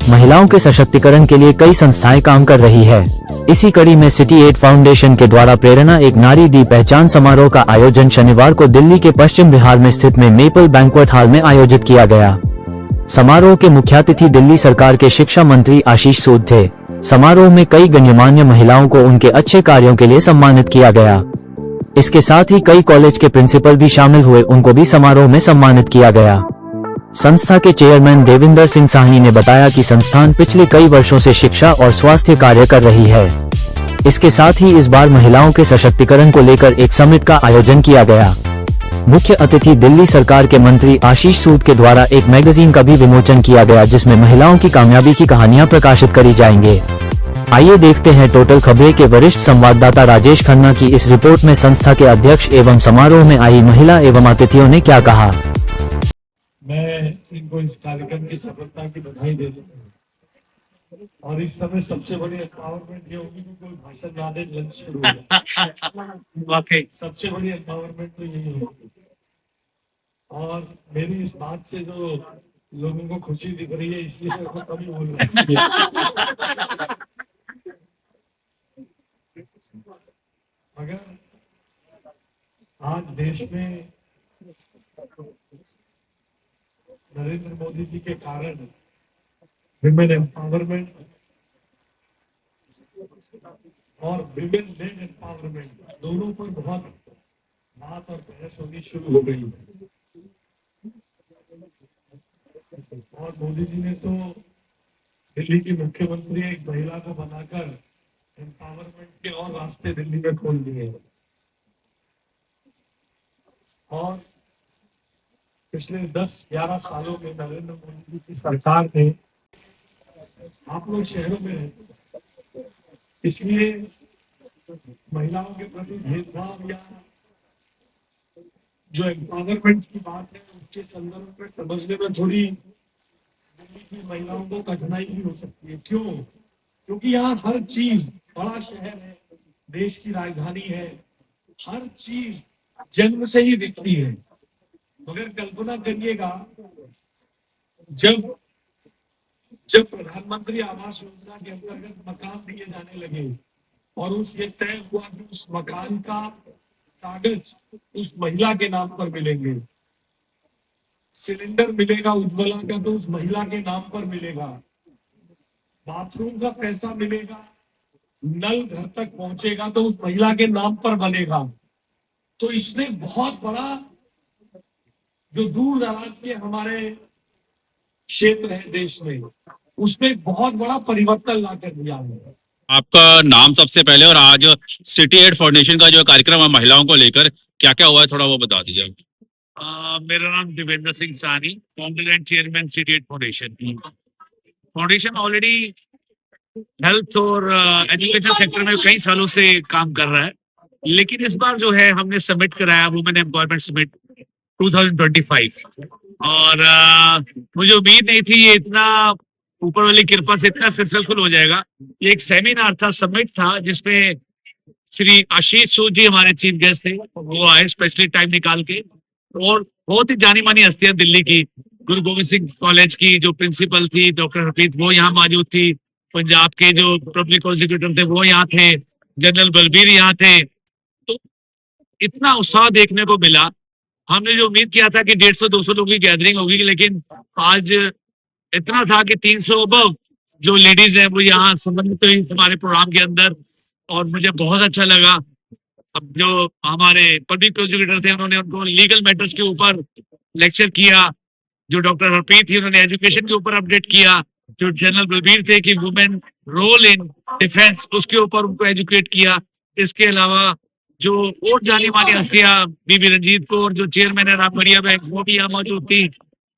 महिलाओं के सशक्तिकरण के लिए कई संस्थाएं काम कर रही है। इसी कड़ी में सिटी एड फाउंडेशन के द्वारा प्रेरणा एक नारी दी पहचान समारोह का आयोजन शनिवार को दिल्ली के पश्चिम विहार में स्थित में मेपल बैंक्वेट हॉल में आयोजित किया गया। समारोह के मुख्यातिथि दिल्ली सरकार के शिक्षा मंत्री आशीष सूद थे। समारोह में कई गण्यमान्य महिलाओं को उनके अच्छे कार्यों के लिए सम्मानित किया गया। इसके साथ ही कई कॉलेज के प्रिंसिपल भी शामिल हुए, उनको भी समारोह में सम्मानित किया गया। संस्था के चेयरमैन देविंदर सिंह साहनी ने बताया कि संस्थान पिछले कई वर्षों से शिक्षा और स्वास्थ्य कार्य कर रही है। इसके साथ ही इस बार महिलाओं के सशक्तिकरण को लेकर एक समिट का आयोजन किया गया। मुख्य अतिथि दिल्ली सरकार के मंत्री आशीष सूद के द्वारा एक मैगजीन का भी विमोचन किया गया, जिसमें महिलाओं की कामयाबी की कहानियां प्रकाशित करी जाएंगे। आइए देखते हैं टोटल खबरें के वरिष्ठ संवाददाता राजेश खन्ना की इस रिपोर्ट में संस्था के अध्यक्ष एवं समारोह में आई महिला एवं अतिथियों ने क्या कहा। मैं इनको इस कार्यक्रम की सफलता की बधाई देता हूँ और इस समय सबसे बड़ी एम्पावरमेंट ये होगी कि कोई भाषण ना दे, लंच शुरू हो। वाकई सबसे बड़ी एम्पावरमेंट तो यही होगी। और मेरी इस बात से जो लोगों को खुशी दिख रही है, इसलिए मेरे को कम बोल रहा है। मगर आज देश में नरेंद्र मोदी जी के कारण विमेन एम्पावरमेंट और विमेन लेड एम्पावरमेंट दोनों पर बहुत बात और बहस होनी शुरू हो गई है। और मोदी जी ने तो दिल्ली की मुख्यमंत्री एक महिला को बनाकर एम्पावरमेंट के और रास्ते दिल्ली में खोल दिए। और पिछले 10-11 सालों में नरेंद्र मोदी जी की सरकार ने, आप लोग शहरों में रहते, इसलिए महिलाओं के प्रति भेदभाव या जो एम्पावरमेंट की बात है उसके संदर्भ में समझने में थोड़ी दिल्ली की महिलाओं को कठिनाई भी हो सकती है। क्यों? क्योंकि यहाँ हर चीज, बड़ा शहर है, देश की राजधानी है, हर चीज जन्म से ही दिखती है। मगर कल्पना करिएगा, जब प्रधानमंत्री आवास योजना के अंतर्गत मकान दिए जाने लगे और उसके तय हुआ कि उस मकान का कागज उस महिला के नाम पर मिलेंगे, सिलेंडर मिलेगा उज्ज्वला का तो उस महिला के नाम पर मिलेगा, बाथरूम का पैसा मिलेगा, नल घर तक पहुंचेगा तो उस महिला के नाम पर बनेगा। तो इसने बहुत बड़ा, जो दूर दराज के हमारे क्षेत्र है देश में, उसमें बहुत बड़ा परिवर्तन ला कर दिया है। आपका नाम सबसे पहले, और आज सिटी एड फाउंडेशन का जो कार्यक्रम है महिलाओं को लेकर, क्या क्या हुआ है थोड़ा वो बता दीजिए। मेरा नाम Devendra Singh Sahni, founder and chairman city aid foundation. Foundation already health और एजुकेशन सेक्टर में कई सालों से काम कर रहा है, लेकिन इस बार जो है हमने समिट कराया, वुमेन एम्पावरमेंट समिट 2025, और मुझे उम्मीद नहीं थी ये इतना ऊपर वाली कृपा से इतना सक्सेसफुल हो जाएगा। ये एक सेमिनार था, समिट था, जिसमें श्री आशीष सूद जी हमारे चीफ गेस्ट थे। वो आए स्पेशली टाइम निकाल के, और बहुत ही जानी मानी हस्तियां दिल्ली की, गुरु गोविंद सिंह कॉलेज की जो प्रिंसिपल थी डॉक्टर हरप्रीत, वो यहाँ मौजूद थी। पंजाब के जो पब्लिक प्रोसिक्यूटर थे वो यहाँ थे, जनरल बलबीर यहाँ थे। तो इतना उत्साह देखने को मिला। हमने जो उम्मीद किया था कि 150-200 लोगों की गैदरिंग होगी, लेकिन आज इतना था कि 300 अबव जो लेडीज हैं वो यहाँ सम्मिलित हुई हमारे प्रोग्राम के अंदर, और मुझे बहुत अच्छा लगा। अब जो हमारे पब्लिक प्रोसिक्यूटर थे उन्होंने उनको लीगल मैटर्स के ऊपर लेक्चर किया, जो डॉक्टर हरप्रीत थी उन्होंने एजुकेशन के ऊपर अपडेट किया, जो जनरल बलबीर थे कि वुमेन रोल इन डिफेंस, उसके ऊपर उनको एजुकेट किया। इसके अलावा जो और जानी मानी हस्तियां, बीबी रंजीत कौर जो चेयरमैन है रामगढ़िया बैंक, वो भी यहाँ मौजूद थी,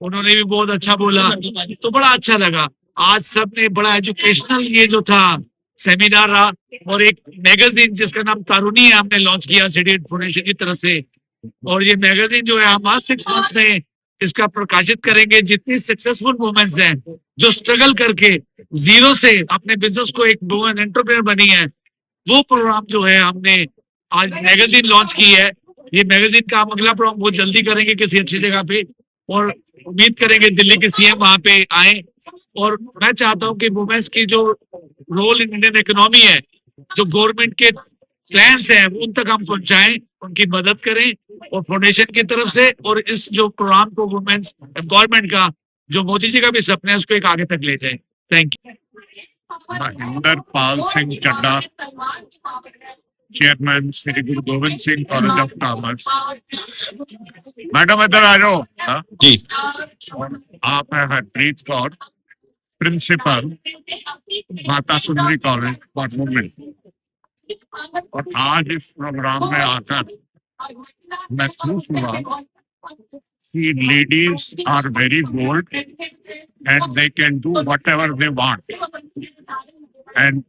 उन्होंने भी बहुत अच्छा बोला। तो बड़ा अच्छा लगा। आज सबने बड़ा एजुकेशनल ये जो था सेमिनार रहा, और एक मैगजीन जिसका नाम तारुणी है हमने लॉन्च किया सिटी एड फाउंडेशन की तरफ से, और ये मैगजीन जो है हम आज 6 मंथ्स में इसका प्रकाशित करेंगे। जितनी सक्सेसफुल वुमेन्स हैं जो स्ट्रगल करके जीरो से अपने बिजनेस को एक वुमेन एंटरप्रेन्योर बनी है, वो प्रोग्राम जो है हमने आज मैगजीन लॉन्च की है। ये मैगजीन का हम अगला प्रोग्राम बहुत जल्दी करेंगे किसी अच्छी जगह पे, और उम्मीद करेंगे दिल्ली के सीएम वहां पे आए और मैं चाहता हूँ कि वुमेन्स की जो रोल इन इंडियन इकोनॉमी है, जो गवर्नमेंट के प्लान्स हैं उन तक हम पहुंचाएं, उनकी मदद करें, और फाउंडेशन की तरफ से और इस जो प्रोग्राम को वुमेन्स एम्पावरमेंट का जो मोदी जी का भी सपना है उसको एक आगे तक ले जाए। Thank you. Mahendra Pal Singh Chadda, chairman Shri Guru Gobind Singh college of commerce. Madam इधर आ जाओ। हाँ? जी। आप है Harpreet Kaur, principal Mata Sundari college for women. और आज इस प्रोग्राम में आकर महसूस हुआ कि ladies are very bold and they can do whatever they want. And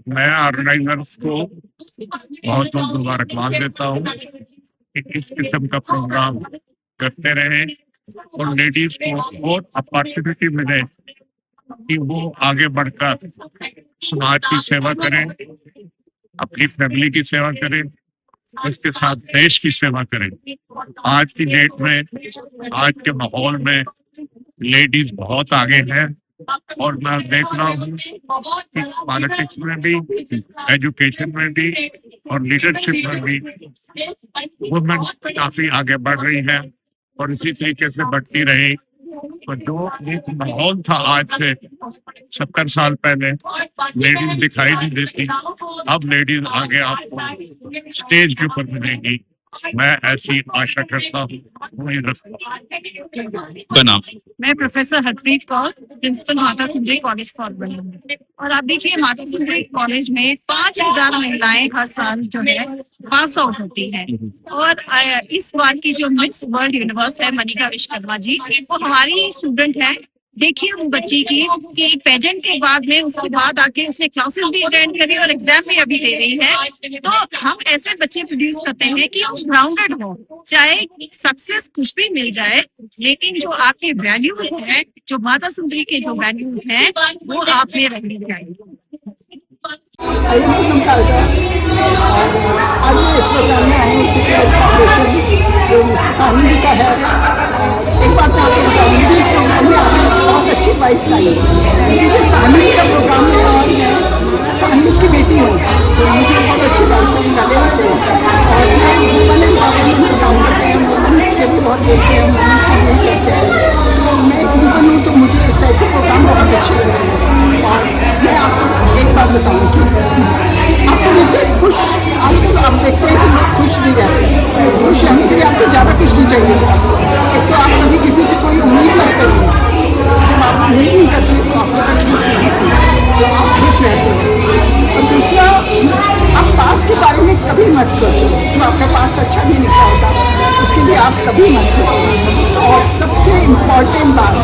मैं ऑर्गेनाइजर्स को बहुत बहुत मुबारकबाद देता हूँ कि इस किस्म का प्रोग्राम करते रहे और लेडीज को बहुत अपॉर्चुनिटी मिले कि वो आगे बढ़कर समाज की सेवा करें, अपनी फैमिली की सेवा करें, उसके साथ देश की सेवा करें। आज की डेट में, आज के माहौल में लेडीज बहुत आगे हैं और मैं देख रहा हूँ कि पॉलिटिक्स में भी, एजुकेशन में भी और लीडरशिप में भी वुमेन काफी आगे बढ़ रही है और इसी तरीके से बढ़ती रही। तो जो एक माहौल था आज से 70 साल पहले, लेडीज दिखाई नहीं देती, अब लेडीज आगे आपको स्टेज के ऊपर मिलेंगी। मैं ऐसी आशा करता हूँ। नाम? मैं professor Harpreet Kaur, principal Mata Sundari college for women. और आप देखिए माता सुंदरी कॉलेज में 5000 महिलाएं हर साल जो है पास आउट होती हैं। और इस बार की जो मिस वर्ल्ड यूनिवर्स है मनिका विश्वकर्मा जी, वो हमारी स्टूडेंट है। देखिए उस बच्ची की कि एक पेजेंट के बाद में उसके बाद आके उसने क्लासेस भी अटेंड करी और एग्जाम भी अभी दे रही है। तो हम ऐसे बच्चे प्रोड्यूस करते हैं कि हम ग्राउंडेड हो, चाहे सक्सेस कुछ भी मिल जाए, लेकिन जो आपके वैल्यूज हैं, जो माता सुंदरी के जो वैल्यूज हैं, वो आप में रहने चाहिए। आज मैं इस प्रोग्राम में आई हूँ जो सानी जी का है। एक बात मैं आपको बताऊँ, मुझे इस प्रोग्राम में आके बहुत अच्छी वाइब्स आई, क्योंकि ये सानी जी का प्रोग्राम है और मैं सानी की बेटी हूँ, तो मुझे बहुत अच्छी वाइब्स आई वाले होते हैं। और ये वुमेन एम्पावरमेंट में काम करते हैं, वुमेन्स के लिए बहुत बोलते हैं, वुमेन्स के लिए करते हैं। तो मैं एक वुमेन हूँ, तो मुझे इस टाइप के प्रोग्राम बहुत अच्छे लगते हैं। और मैं आपको एक बात बताऊँ कि आपको जैसे खुश, आजकल आप देखते हैं कि लोग खुश नहीं रहते। खुश रहने के लिए आपको ज़्यादा खुशी चाहिए। एक तो आप कभी किसी से कोई उम्मीद मत करिए, जब आप उम्मीद नहीं करते तो आपको तकलीफ नहीं होती, तो आप खुश रहते हो। और दूसरा, आप पास्ट के बारे में कभी मत सोचो, जो आपका पास्ट अच्छा नहीं निकला होगा उसके लिए आप कभी मत सोचो। और सबसे इम्पोर्टेंट बात,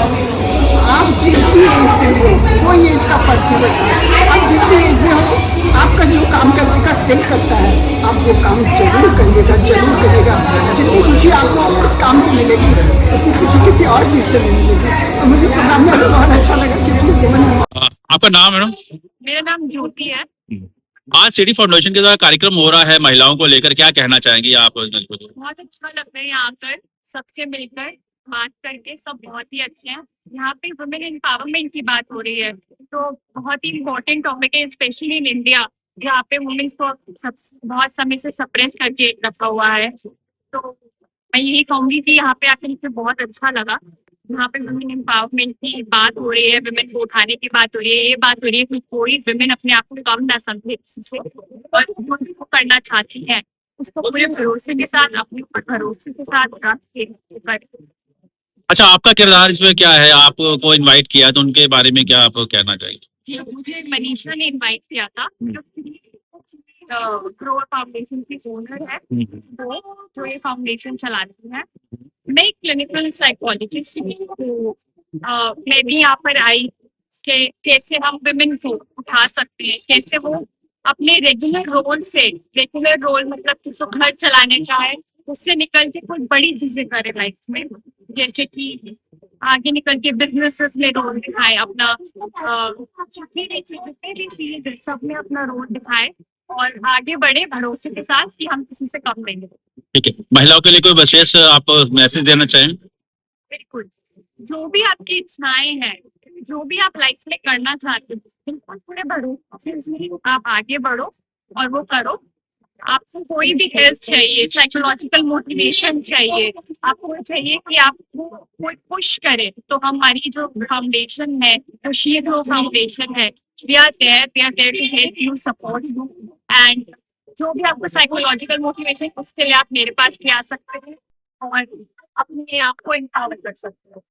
आप जिस भी एज में हो, कोई एज का फर्क नहीं पड़ता। आप जिस भी एज में हो, आपका जो काम करने का दिल करता है, आप वो काम जरूर करिएगा, जरूर करिएगा। जितनी खुशी आपको उस काम से मिलेगी, उतनी खुशी किसी और चीज़ से नहीं मिलेगी। और मुझे प्रोग्राम में बहुत अच्छा लगा, क्योंकि आपका नाम मैडम? मेरा नाम ज्योति है। आज सिटी फाउंडेशन के द्वारा कार्यक्रम हो रहा है महिलाओं को लेकर, क्या कहना चाहेंगी आप? बहुत अच्छा लग रहा है यहाँ आकर, सबसे मिलकर बात करके, सब बहुत ही अच्छे हैं। यहाँ पे वुमेन एम्पावरमेंट की बात हो रही है, तो बहुत ही इम्पोर्टेंट टॉपिक है, स्पेशली इन इंडिया, जहाँ पे वुमेन्स को बहुत समय से सप्रेस करके रखा हुआ है। तो मैं यही कहूँगी कि यहाँ पे आकर मुझे बहुत अच्छा लगा। यहाँ पे वुमेन एम्पावरमेंट की बात हो रही है, वुमेन को उठाने की बात हो रही है, ये बात हो रही है कि कोई वुमेन अपने आप को कम ना समझे और जो करना चाहती है उसको पूरे भरोसे के साथ, अपने ऊपर भरोसे के साथ रख के करे। अच्छा, आपका किरदार इसमें क्या है? आपको इनवाइट किया तो उनके बारे में क्या आप कहना चाहेंगे? मुझे मनीषा ने इनवाइट किया था, ग्रोवर फाउंडेशन की ओनर है वो, जो ये फाउंडेशन चलाती है। मैं एक क्लिनिकल साइकोलॉजिस्ट हूँ, तो मैं भी यहाँ पर आई कि कैसे हम वुमेन को उठा सकते हैं, कैसे वो अपने रेगुलर रोल मतलब किसी घर चलाने का है, उससे निकल के कोई बड़ी चीजें करे लाइफ में, जैसे कि आगे निकल के बिजनेसेस में रोल दिखाए अपना, जितनी भी चीजें सब में अपना रोल दिखाए और आगे बढ़े भरोसे के साथ कि हम किसी से कम नहीं है। ठीक है, महिलाओं के लिए कोई विशेष आप मैसेज देना चाहें? बिल्कुल, जो भी आपकी इच्छाएं हैं जो भी आप लाइफ में करना चाहते हो बिल्कुल पूरे बढ़ो, फिर आप आगे बढ़ो और वो करो। आपको कोई भी हेल्प चाहिए, साइकोलॉजिकल मोटिवेशन चाहिए, आपको चाहिए कि आपको कोई पुश करे, तो हमारी जो फाउंडेशन है, तो शी ग्रो फाउंडेशन है, we are there to help you, support you. And जो भी आपको साइकोलॉजिकल मोटिवेशन, उसके लिए आप मेरे पास भी आ सकते हैं और अपने आप को एम्पावर कर सकते हो।